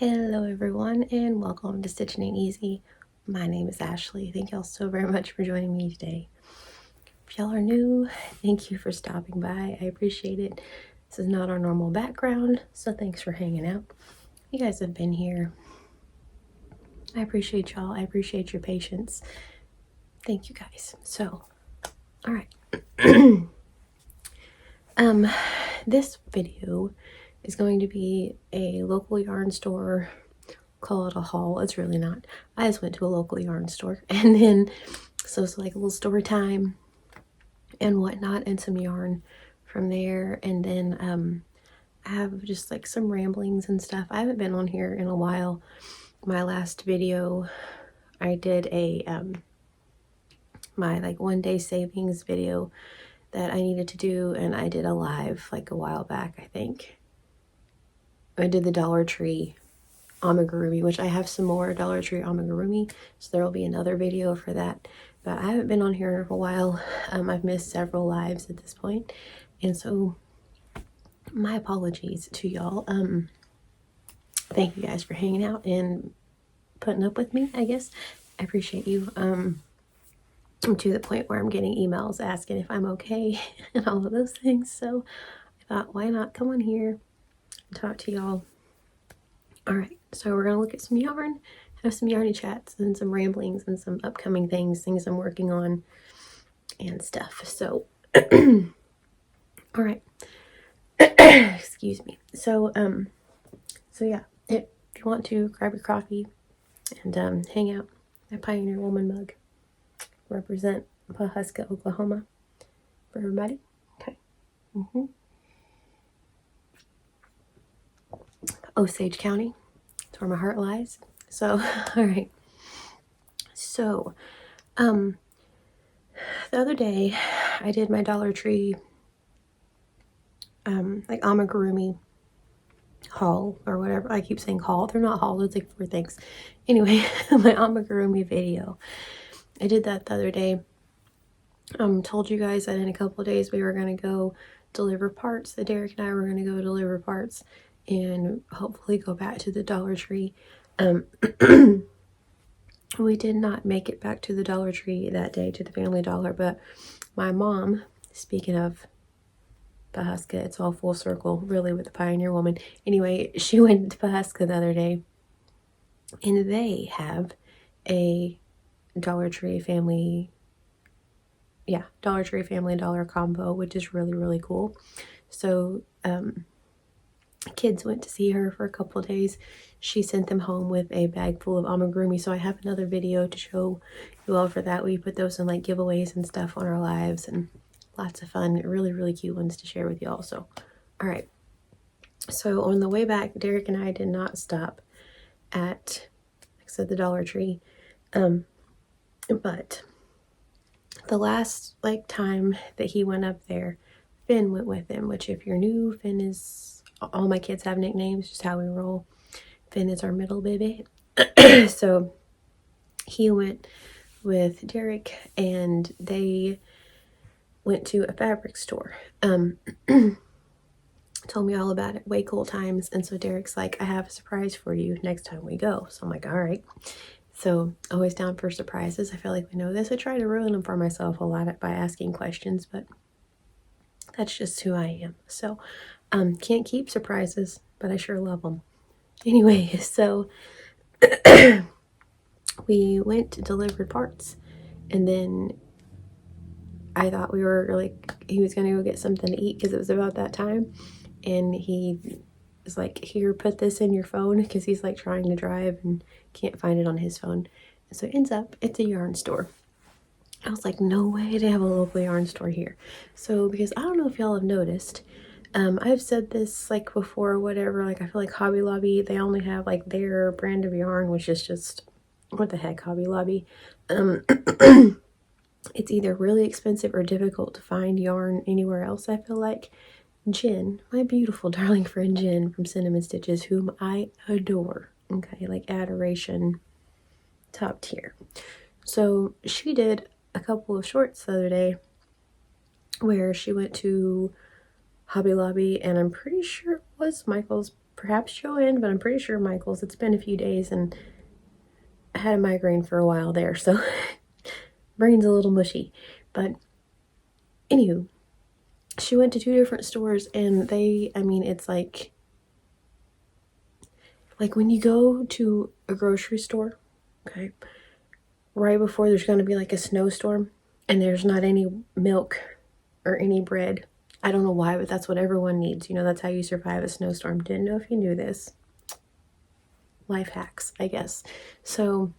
Hello everyone and welcome to Stitching Ain't Easy. My name is Ashley. Thank y'all so very much for joining me today. If y'all are new, thank you for stopping by. I appreciate it. This is not our normal background, so thanks for hanging out. You guys have been here. I appreciate y'all. I appreciate your patience. Thank you guys. So, all right. This video is going to be a local yarn store. Call it a haul. It's really not. I just went to a local yarn store, and then so it's like a little story time and whatnot, and some yarn from there. And then I have just like some ramblings and stuff. I haven't been on here in a while. My last video, I did a my like 1 day savings video that I needed to do, and I did a live like a while back. I think I did the Dollar Tree amigurumi, which I have some more Dollar Tree amigurumi, so there will be another video for that. But I haven't been on here in a while. I've missed several lives at this point, and so my apologies to y'all. Thank you guys for hanging out and putting up with me, I guess. I appreciate you. I'm to the point where I'm getting emails asking if I'm okay and all of those things, so I thought, why not come on here and talk to y'all. All right, so we're gonna look at some yarn, have some yarny chats and some ramblings and some upcoming things I'm working on and stuff. So, all right. Excuse me. So yeah, if you want to grab your coffee and hang out, my Pioneer Woman mug represent Pawhuska, Oklahoma for everybody. Okay. Osage County. It's where my heart lies. So, all right. So, the other day I did my Dollar Tree like amigurumi haul or whatever. I keep saying haul. They're not haul. It's like 4 things. Anyway, my amigurumi video. I did that the other day. Told you guys that in a couple of days we were going to go deliver parts. That Derek and I were going to go deliver parts and hopefully go back to the Dollar Tree. We did not make it back to the Dollar Tree that day, to the Family Dollar, but my mom, speaking of Pawhuska, it's all full circle really with the Pioneer Woman. Anyway, she went to Pawhuska the other day and they have a Dollar Tree Family Dollar combo, which is really, really cool. So kids went to see her for a couple of days. She sent them home with a bag full of amigurumi, so I have another video to show you all for that. We put those in like giveaways and stuff on our lives, and lots of fun, really, really cute ones to share with y'all. So, all right. So on the way back, Derek and I did not stop at, like I said, the Dollar Tree. But the last like time that he went up there, Finn went with him, which if you're new, Finn is, all my kids have nicknames, just how we roll. Finn is our middle baby. So he went with Derek and they went to a fabric store. Told me all about it. Way cool times. And so Derek's like, I have a surprise for you next time we go. So I'm like, all right. So always down for surprises. I feel like we know this. I try to ruin them for myself a lot by asking questions, but that's just who I am. So can't keep surprises, but I sure love them. Anyway, so we went to deliver parts, and then I thought we were like, he was gonna go get something to eat because it was about that time, and he was like, here, put this in your phone, because he's like trying to drive and can't find it on his phone. And so it ends up it's a yarn store. I was like, no way they have a local yarn store here. So because I don't know if y'all have noticed, I've said this like before or whatever, like I feel like Hobby Lobby, they only have like their brand of yarn, which is just, what the heck, Hobby Lobby. It's either really expensive or difficult to find yarn anywhere else, I feel like. Jen, my beautiful darling friend Jen from Cinnamon Stitches, whom I adore, okay, like adoration, top tier. So she did a couple of shorts the other day where she went to Hobby Lobby, and I'm pretty sure it was Michael's perhaps Joann, but I'm pretty sure Michael's. It's been a few days and I had a migraine for a while there, so brain's a little mushy. But anywho, she went to 2 different stores and it's like when you go to a grocery store, okay, right before there's going to be like a snowstorm and there's not any milk or any bread. I don't know why, but that's what everyone needs. You know, that's how you survive a snowstorm. Didn't know if you knew this. Life hacks, I guess. So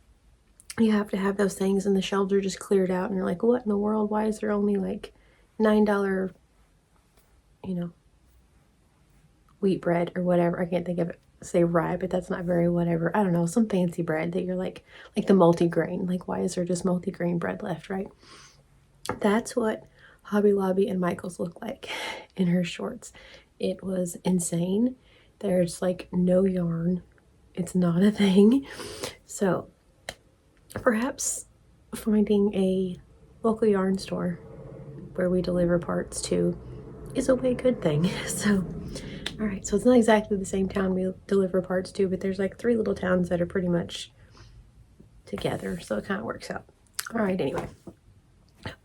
you have to have those things and the shelves are just cleared out and you're like, what in the world? Why is there only like $9, wheat bread or whatever? I can't think of it. Say rye, but that's not very whatever. I don't know, some fancy bread that you're like the multi-grain. Like, why is there just multi-grain bread left, right? That's what Hobby Lobby and Michael's look like in her shorts. It was insane. There's like no yarn. It's not a thing. So perhaps finding a local yarn store where we deliver parts to is a way good thing. So all right, so it's not exactly the same town we deliver parts to, but there's like 3 little towns that are pretty much together, so it kind of works out. All right, anyway,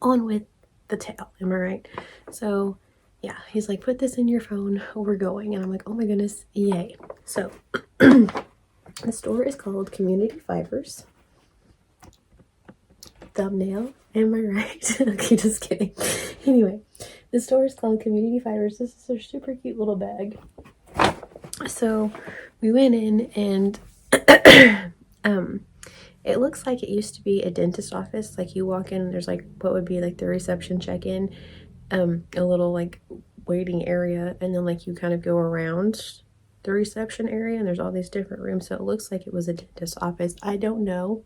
on with the tale, am I right? So yeah, he's like, put this in your phone, we're going. And I'm like, oh my goodness, yay. So the store is called Community Fibers. Thumbnail, am I right? Okay, just kidding. Anyway, the store is called Community Fibers. This is a super cute little bag. So we went in and it looks like it used to be a dentist office. Like you walk in and there's like what would be like the reception check-in, a little like waiting area, and then like you kind of go around the reception area and there's all these different rooms. So it looks like it was a dentist office. I don't know,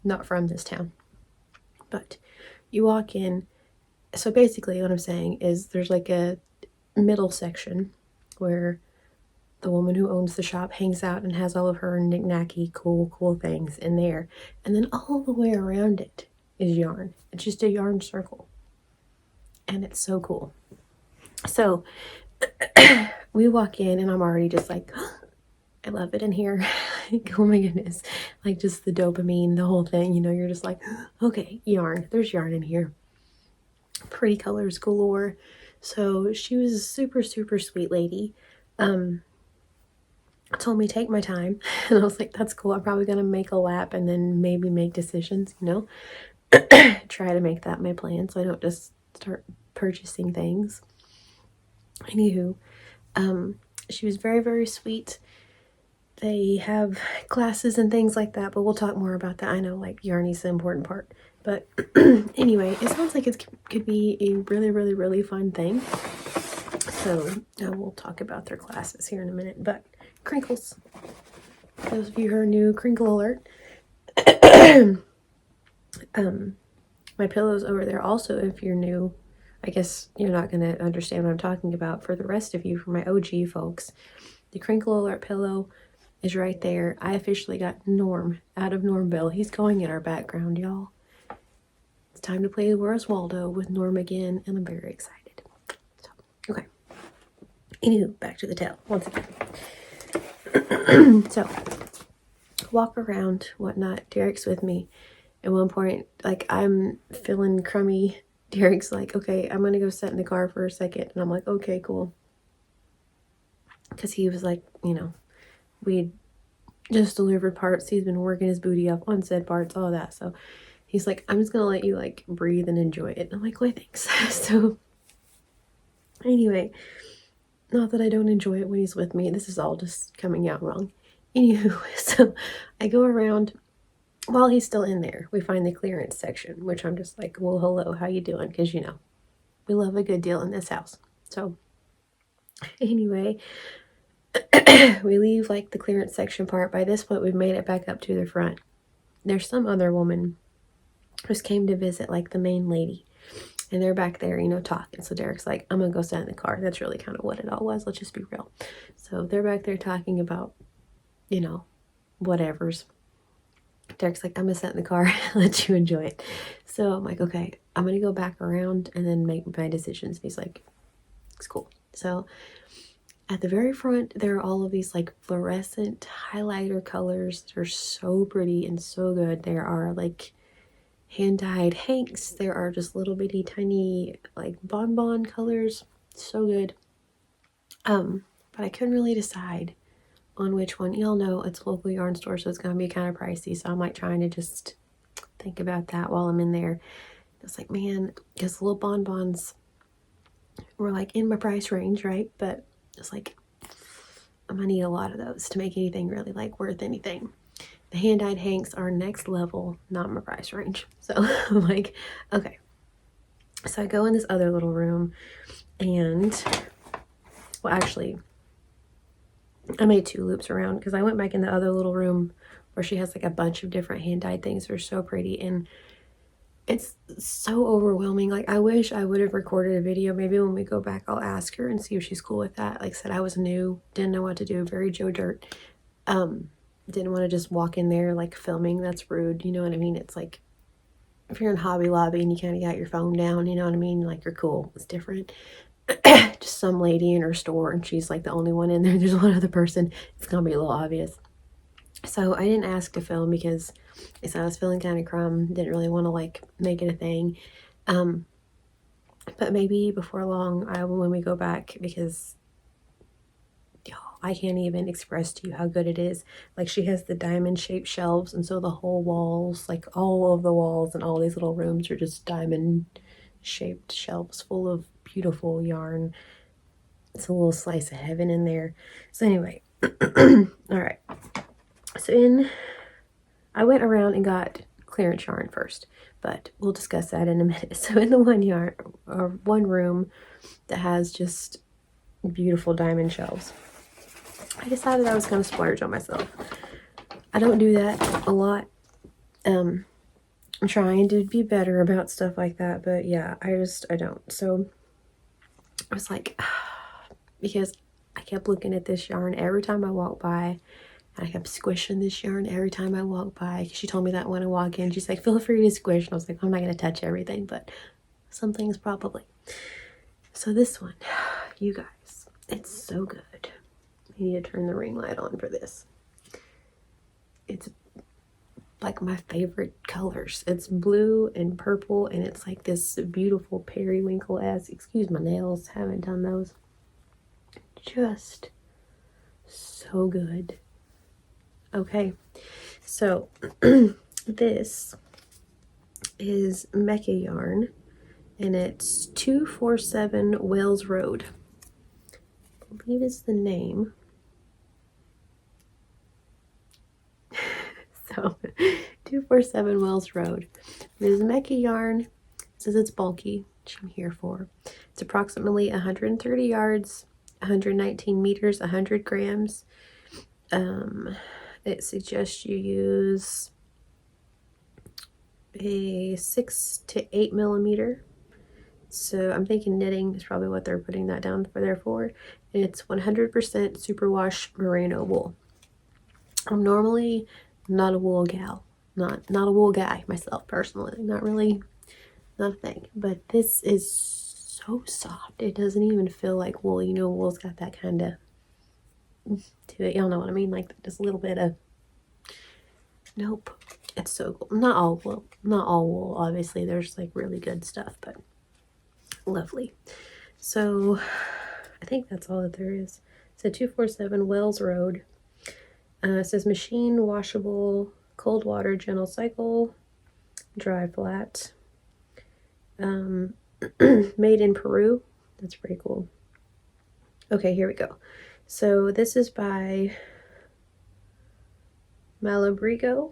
not from this town, but you walk in. So basically what I'm saying is there's like a middle section where the woman who owns the shop hangs out and has all of her knick-knacky cool things in there. And then all the way around it is yarn. It's just a yarn circle. And it's so cool. So we walk in and I'm already just like, oh, I love it in here. Oh my goodness. Like just the dopamine, the whole thing, you know, you're just like, okay, yarn. There's yarn in here. Pretty colors galore. So she was a super sweet lady. Told me take my time, and I was like, that's cool. I'm probably gonna make a lap and then maybe make decisions, you know. Try to make that my plan so I don't just start purchasing things. Anywho, she was very sweet. They have classes and things like that, but we'll talk more about that. I know like yarny's the important part, but anyway, it sounds like it could be a really fun thing. So we'll talk about their classes here in a minute. But crinkles, those of you who are new, crinkle alert. My pillow's over there also. If you're new, I guess you're not going to understand what I'm talking about. For the rest of you, for my OG folks, the crinkle alert pillow is right there. I officially got Norm out of Normville. He's going in our background, y'all. It's time to play Where's Waldo with Norm again, and I'm very excited. So, okay. Anywho, back to the tale once again. So, walk around, whatnot. Derek's with me. At one point, like, I'm feeling crummy. Derek's like, okay, I'm gonna go sit in the car for a second. And I'm like, okay, cool. Because he was like, you know, we just delivered parts. He's been working his booty up on said parts, all that. So he's like, I'm just gonna let you like breathe and enjoy it. And I'm like, well, thanks. So anyway, not that I don't enjoy it when he's with me. This is all just coming out wrong. Anywho, so I go around while he's still in there. We find the clearance section, which I'm just like, well, hello, how you doing? Because, you know, we love a good deal in this house. So anyway, we leave like the clearance section part. By this point, we've made it back up to the front. There's some other woman who's came to visit, like the main lady. And they're back there, you know, talking. So Derek's like, I'm going to go sit in the car. That's really kind of what it all was. Let's just be real. So they're back there talking about, you know, whatevers. Derek's like, I'm going to sit in the car. Let you enjoy it. So I'm like, okay, I'm going to go back around and then make my decisions. And he's like, it's cool. So At the very front, there are all of these like fluorescent highlighter colors that are so pretty and so good. There are like hand-dyed hanks. There are just little bitty tiny like bonbon colors. So good. But I couldn't really decide on which one. Y'all know it's a local yarn store, so it's gonna be kind of pricey. So I'm like trying to just think about that while I'm in there. It's like, man, because the little bonbons were like in my price range, right? But it's like I'm gonna need a lot of those to make anything really like worth anything. The hand-dyed hanks are next level, not my price range. So I'm like, okay. So I go in this other little room and, well, actually, I made 2 loops around because I went back in the other little room where she has like a bunch of different hand-dyed things. They're so pretty and it's so overwhelming. Like, I wish I would have recorded a video. Maybe when we go back, I'll ask her and see if she's cool with that. Like I said, I was new, didn't know what to do, very Joe Dirt. Didn't want to just walk in there like filming. That's rude. You know what I mean? It's like if you're in Hobby Lobby and you kind of got your phone down, you know what I mean? Like, you're cool. It's different. Just some lady in her store and she's like the only one in there. There's one other person. It's gonna be a little obvious. So I didn't ask to film because I said I was feeling kind of crumb. Didn't really want to like make it a thing. But maybe before long, when we go back, because I can't even express to you how good it is. Like, she has the diamond shaped shelves, and so the whole walls, like all of the walls and all these little rooms are just diamond shaped shelves full of beautiful yarn. It's a little slice of heaven in there. So anyway, all right. So I went around and got clearance yarn first, but we'll discuss that in a minute. So in the one room that has just beautiful diamond shelves, I decided I was going to splurge on myself. I don't do that a lot. I'm trying to be better about stuff like that, but yeah, I don't. So I was like, because I kept looking at this yarn every time I walked by, and I kept squishing this yarn every time I walked by. She told me that when I walk in, she's like, feel free to squish. And I was like, I'm not going to touch everything, but some things probably. So this one, you guys, it's so good. I need to turn the ring light on for this. It's like my favorite colors. It's blue and purple, and it's like this beautiful periwinkle-esque. Excuse my nails, haven't done those. Just so good. Okay, so this is Mecca yarn, and it's 247 Wales Road. I believe is the name. So 247 Wells Road. This is Mecca yarn. It says it's bulky, which I'm here for. It's approximately 130 yards, 119 meters, 100 grams. It suggests you use a 6 to 8 millimeter. So I'm thinking knitting is probably what they're putting that down for there for. It's 100% superwash merino wool. I'm normally not a wool gal, not a wool guy myself personally, not a thing, but this is so soft. It doesn't even feel like wool. You know, wool's got that kind of to it. Y'all know what I mean, like just a little bit of, nope. It's so cool. Not all wool, obviously. There's like really good stuff, but lovely. So I think that's all that there is. So 247 Wells Road. It says machine washable, cold water, gentle cycle, dry flat. Made in Peru. That's pretty cool. Okay, here we go. So this is by Malabrigo.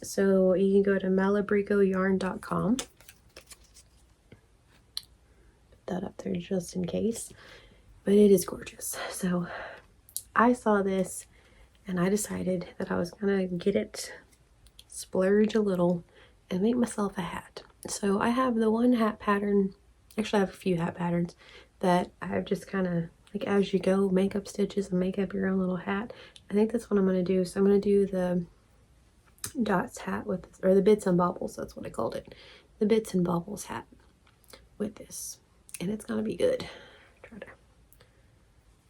So you can go to malabrigoyarn.com. Put that up there just in case. But it is gorgeous. So I saw this and I decided that I was gonna get it, splurge a little, and make myself a hat. So I have the one hat pattern, actually I have a few hat patterns that I've just kind of, like as you go, makeup stitches and make up your own little hat. I think that's what I'm gonna do. So I'm gonna do the dots hat with this, or the bits and bobbles, that's what I called it. The bits and bobbles hat with this. And it's gonna be good. Try to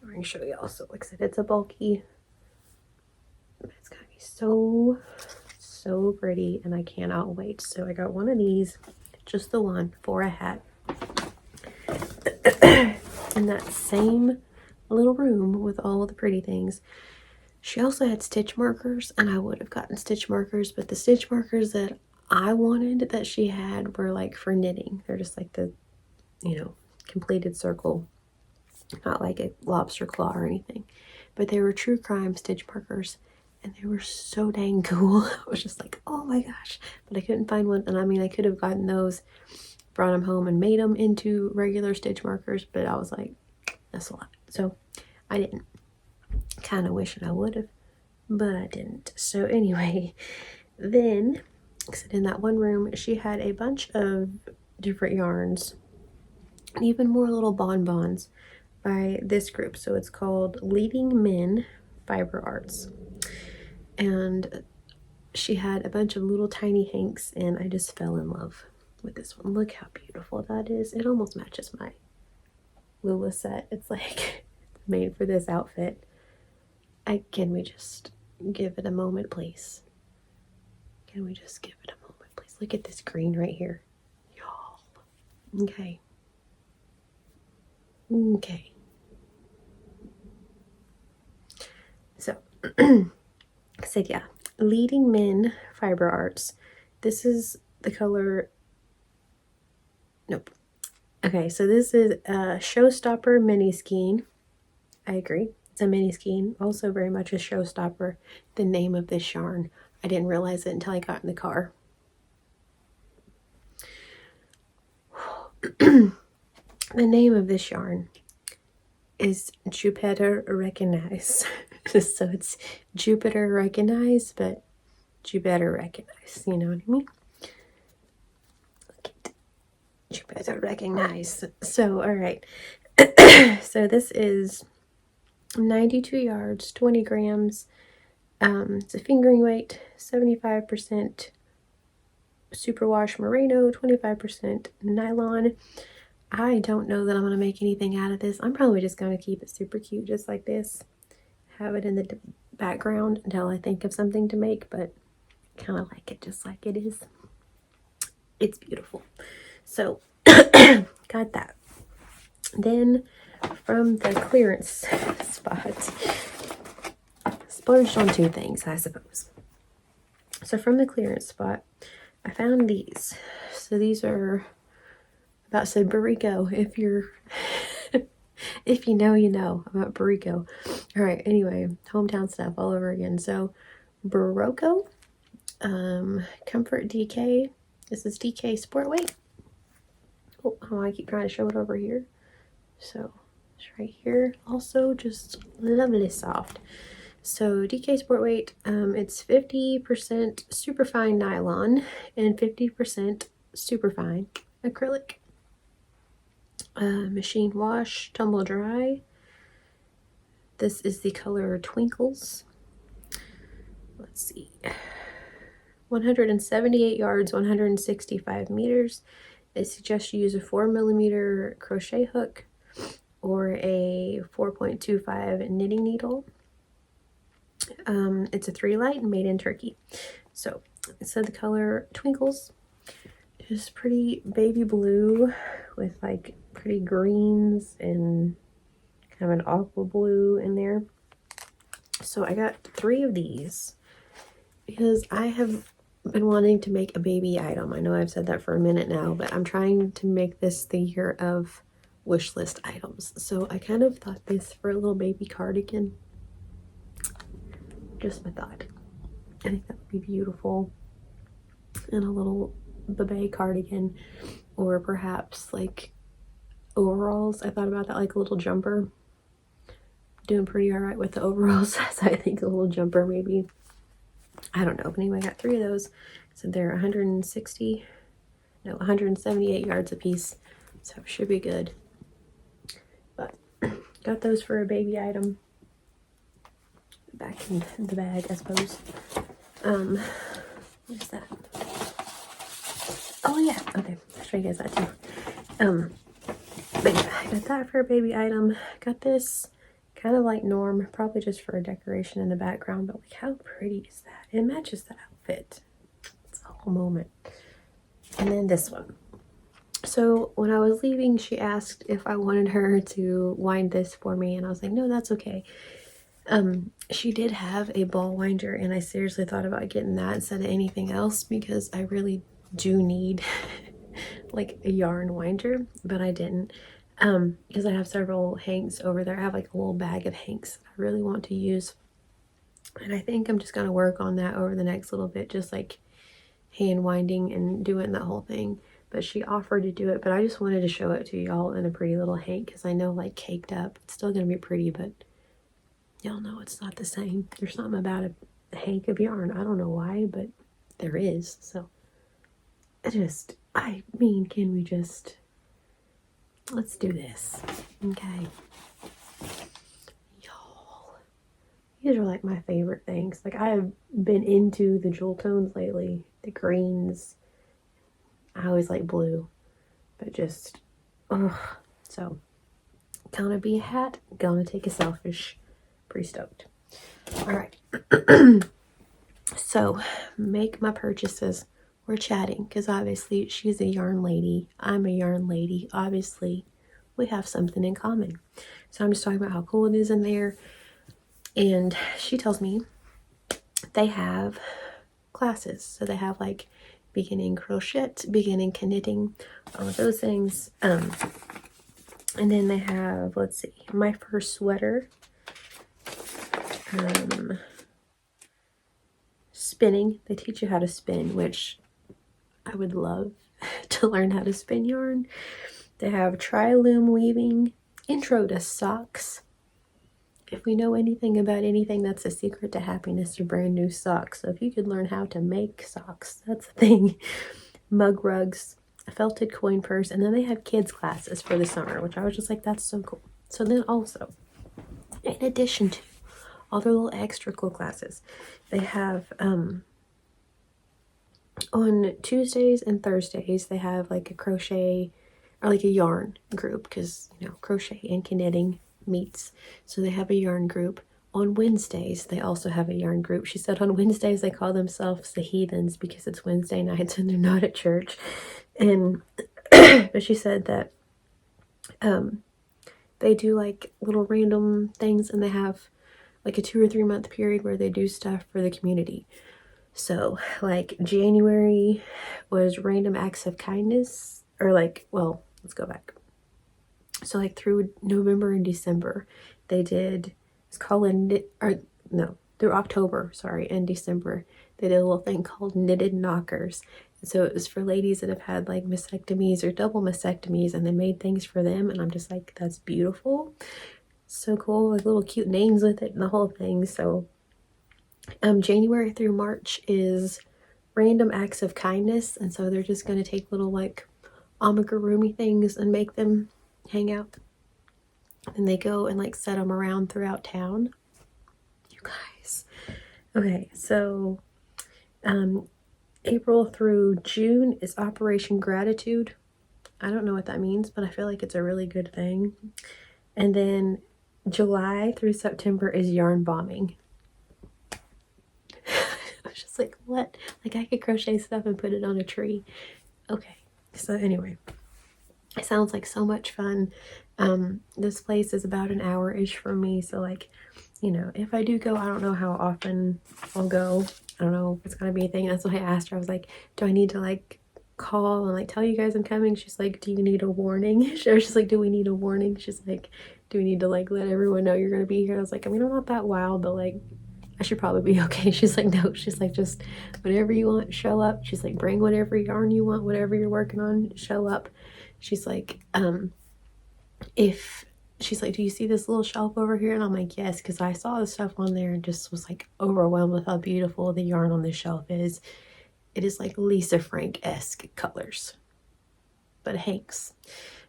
I'm going to show y'all. So like I said, it's a bulky, but it's going to be so, so pretty, and I cannot wait. So I got one of these, just the one, for a hat. In that same little room with all of the pretty things, she also had stitch markers, and I would have gotten stitch markers, but the stitch markers that I wanted that she had were like for knitting. They're just like the, you know, completed circle, not like a lobster claw or anything, but they were True Crime stitch markers, and they were so dang cool. I was just like, oh my gosh, but I couldn't find one. And I mean, I could have gotten those, brought them home and made them into regular stitch markers, but I was like, that's a lot, so I didn't. Kind of wishing I would have, but I didn't. So anyway, then in that one room, she had a bunch of different yarns, and even more little bonbons by this group. So it's called Leading Men Fiber Arts, and she had a bunch of little tiny hanks, and I just fell in love with this one. Look how beautiful that is. It almost matches my Lula set. It's like made for this outfit. Can we just give it a moment, please? Can we just give it a moment, please? Look at this green right here, y'all. Okay. Okay. So, I said, yeah, Leading Men Fiber Arts. This is the color. Nope. Okay, so this is a Showstopper mini skein. I agree. It's a mini skein. Also very much a Showstopper. The name of this yarn. I didn't realize it until I got in the car. The name of this yarn is Jupiter Recognize. So it's Jupiter Recognize, but Jupiter Recognize. You know what I mean? Look at Jupiter Recognize. So, all right. So this is 92 yards, 20 grams. It's a fingering weight, 75% superwash merino, 25% nylon. I don't know that I'm going to make anything out of this. I'm probably just going to keep it super cute, just like this. Have it in the background until I think of something to make, but I kind of like it just like it is. It's beautiful. So, got that. Then, from the clearance spot, splurged on two things, I suppose. So, from the clearance spot, I found these. So, these are, about said Barrico, if you're if you know, you know about Barrico. All right, anyway, hometown stuff all over again. So Barocco, Comfort DK. This is DK Sport Weight. Oh, I keep trying to show it over here. So it's right here. Also just lovely soft. So DK Sport Weight, it's 50% superfine nylon and 50% superfine acrylic. Machine wash, tumble dry. This is the color Twinkles. Let's see. 178 yards, 165 meters. They suggest you use a 4mm crochet hook or a 4.25 knitting needle. It's a 3-light made in Turkey. So it said the color Twinkles. Just pretty baby blue with like pretty greens and kind of an aqua blue in there. So I got 3 of these because I have been wanting to make a baby item. I know I've said that for a minute now, but I'm trying to make this the year of wish list items. So I kind of thought this for a little baby cardigan. Just my thought. I think that would be beautiful. And a little bebe cardigan, or perhaps like overalls. I thought about that, like a little jumper. Doing pretty all right with the overalls, so I think a little jumper maybe. I don't know. But anyway, I got 3 of those. So they're 178 yards a piece. So it should be good. But got those for a baby item. Back in the bag, I suppose. What is that? Oh yeah, okay. I'll show you guys that too. But yeah, I got that for a baby item. Got this Kind of like Norm, probably just for a decoration in the background, but like how pretty is that? It matches the outfit. It's a whole moment. And then this one. So when I was leaving, she asked if I wanted her to wind this for me, and I was like, no, that's okay. She did have a ball winder, and I seriously thought about getting that instead of anything else because I really do need like a yarn winder, but I didn't. Because I have several hanks over there. I have like a little bag of hanks I really want to use, and I think I'm just gonna work on that over the next little bit, just like hand winding and doing that whole thing. But she offered to do it, but I just wanted to show it to y'all in a pretty little hank because I know like caked up it's still gonna be pretty, but y'all know it's not the same. There's something about a hank of yarn, I don't know why, but there is. So I mean, can we just, let's do this, okay? Y'all, these are like my favorite things. Like I have been into the jewel tones lately, the greens. I always like blue, but just, ugh. So, gonna be a hat, gonna take a selfish. Pretty stoked. All right. So, make my purchases. We're chatting because obviously she's a yarn lady. I'm a yarn lady. Obviously, we have something in common. So, I'm just talking about how cool it is in there. And she tells me they have classes. So, they have like beginning crochet, beginning knitting, all of those things. And then they have, let's see, my first sweater, spinning. They teach you how to spin, which I would love to learn how to spin yarn. They have tri-loom weaving, intro to socks. If we know anything about anything, that's a secret to happiness, are brand new socks. So if you could learn how to make socks, that's the thing. Mug rugs, a felted coin purse, and then they have kids classes for the summer, which I was just like, that's so cool. So then also, in addition to all their little extra cool classes, they have on Tuesdays and Thursdays they have like a crochet or like a yarn group, because you know crochet and knitting meets, so they have a yarn group. On Wednesdays they also have a yarn group. She said on Wednesdays they call themselves the heathens because it's Wednesday nights and they're not at church. And but she said that they do like little random things, and they have like a 2 or 3 month period where they do stuff for the community. So like January was random acts of kindness, or like, well, let's go back. So like through November and December, they did, it's called through October, sorry, and December, they did a little thing called knitted knockers. And so it was for ladies that have had like mastectomies or double mastectomies, and they made things for them. And I'm just like, that's beautiful. So cool, like little cute names with it and the whole thing. So January through March is random acts of kindness, and so they're just going to take little like amigurumi things and make them hang out, and they go and like set them around throughout town. You guys, okay, so April through June is Operation Gratitude. I don't know what that means, but I feel like it's a really good thing. And then July through September is yarn bombing. I was just like, what? Like I could crochet stuff and put it on a tree. Okay, so anyway, it sounds like so much fun. This place is about an hour-ish from me, so like, you know, if I do go, I don't know how often I'll go. I don't know if it's gonna be a thing. That's why I asked her. I was like, do I need to like call and like tell you guys I'm coming? She's like, do you need a warning? She's like, do we need a warning? She's like, do we need to like let everyone know you're gonna be here? I was like, I mean, I'm not that wild, but like I should probably be okay. She's like, no. She's like, just whatever you want, show up. She's like, bring whatever yarn you want, whatever you're working on, show up. She's like, she's like, do you see this little shelf over here? And I'm like, yes, because I saw the stuff on there and just was like overwhelmed with how beautiful the yarn on this shelf is. It is like Lisa Frank-esque colors, but hanks.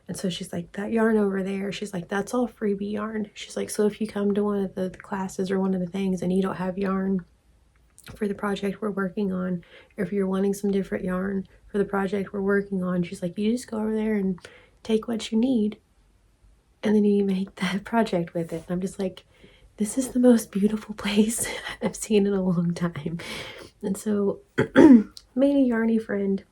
And so she's like, that yarn over there, she's like, that's all freebie yarn. She's like, so if you come to one of the classes or one of the things and you don't have yarn for the project we're working on, or if you're wanting some different yarn for the project we're working on, she's like, you just go over there and take what you need. and then you make that project with it. And I'm just like, this is the most beautiful place I've seen in a long time. And so made a Yarny friend.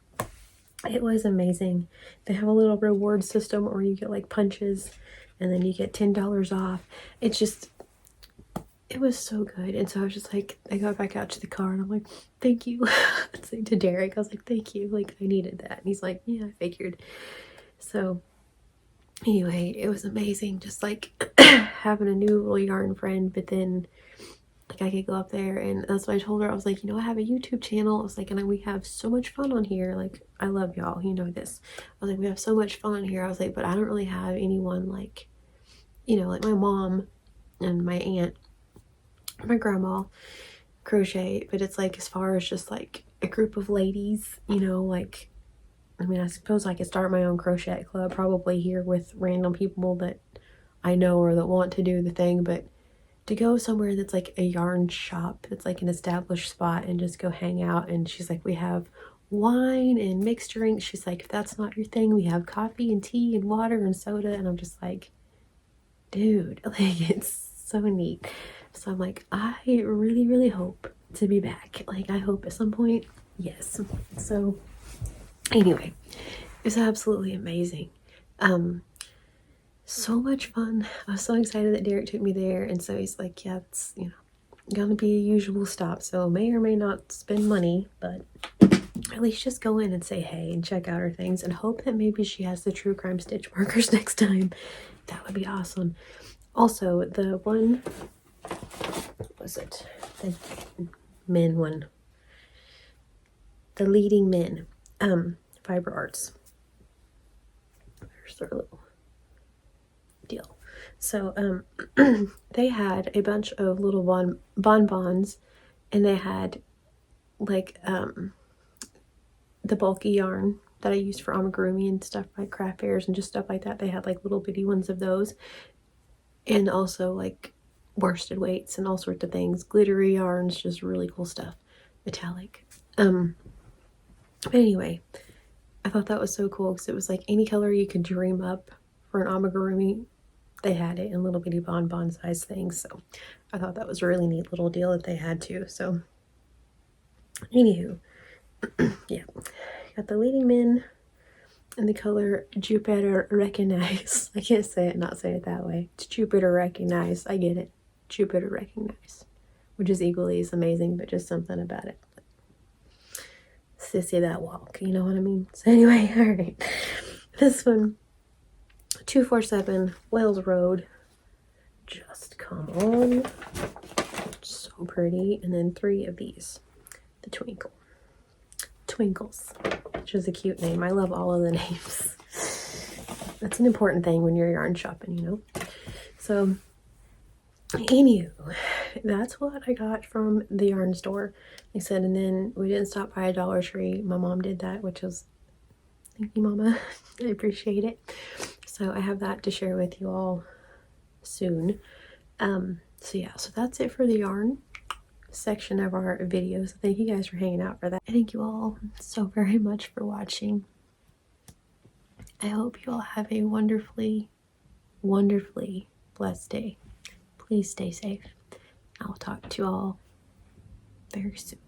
It was amazing. They have a little reward system where you get like punches and then you get $10 off. It's just, it was so good. And so I was just like, I got back out to the car and I'm like, thank you. It's like to Derek, I was like, thank you. Like, I needed that. And he's like, yeah, I figured. So anyway, it was amazing. Just like having a new little yarn friend, but then like I could go up there, and that's what I told her. I was like, you know, I have a YouTube channel. I was like, and we have so much fun on here. Like, I love y'all, you know this. I was like, we have so much fun on here. I was like, but I don't really have anyone like, you know, like my mom and my aunt, my grandma crochet, but it's like as far as just like a group of ladies, you know, like, I mean, I suppose I could start my own crochet club probably here with random people that I know or that want to do the thing, but to go somewhere that's like a yarn shop, that's like an established spot, and just go hang out. And she's like, we have wine and mixed drinks. She's like, if that's not your thing, we have coffee and tea and water and soda. And I'm just like, dude, like, it's so neat. So I'm like, I really, really hope to be back. Like, I hope at some point, yes. So anyway, it was absolutely amazing. So much fun. I was so excited that Derek took me there, and so he's like, yeah, it's, you know, gonna be a usual stop, so may or may not spend money, but at least just go in and say hey and check out her things and hope that maybe she has the True Crime stitch markers next time. That would be awesome. Also, the one, what was it? The men one. The Leading Men, Fiber Arts. There's their little deal. So they had a bunch of little bonbons, and they had like the bulky yarn that I used for amigurumi and stuff, like craft fairs and just stuff like that. They had like little bitty ones of those, and also like worsted weights and all sorts of things, glittery yarns, just really cool stuff, metallic. But anyway, I thought that was so cool because it was like any color you could dream up for an amigurumi, they had it in little bitty bonbon size things. So I thought that was a really neat little deal that they had too. So anywho, yeah, got the Leading Men in the color Jupiter Recognize. I can't say it, not say it that way. It's Jupiter Recognize. I get it. Jupiter Recognize, which is equally as amazing, but just something about it. Sissy that walk, you know what I mean? So anyway, all right. This one, 247 Wells Road. Just come on. So pretty. And then 3 of these. The Twinkles, which is a cute name. I love all of the names. That's an important thing when you're yarn shopping, you know? So, anywho, that's what I got from the yarn store. Like I said, and then we didn't stop by a Dollar Tree. My mom did that, which was, thank you, Mama. I appreciate it. So I have that to share with you all soon. So yeah, so that's it for the yarn section of our videos. Thank you guys for hanging out for that. Thank you all so very much for watching. I hope you all have a wonderfully, wonderfully blessed day. Please stay safe. I'll talk to you all very soon.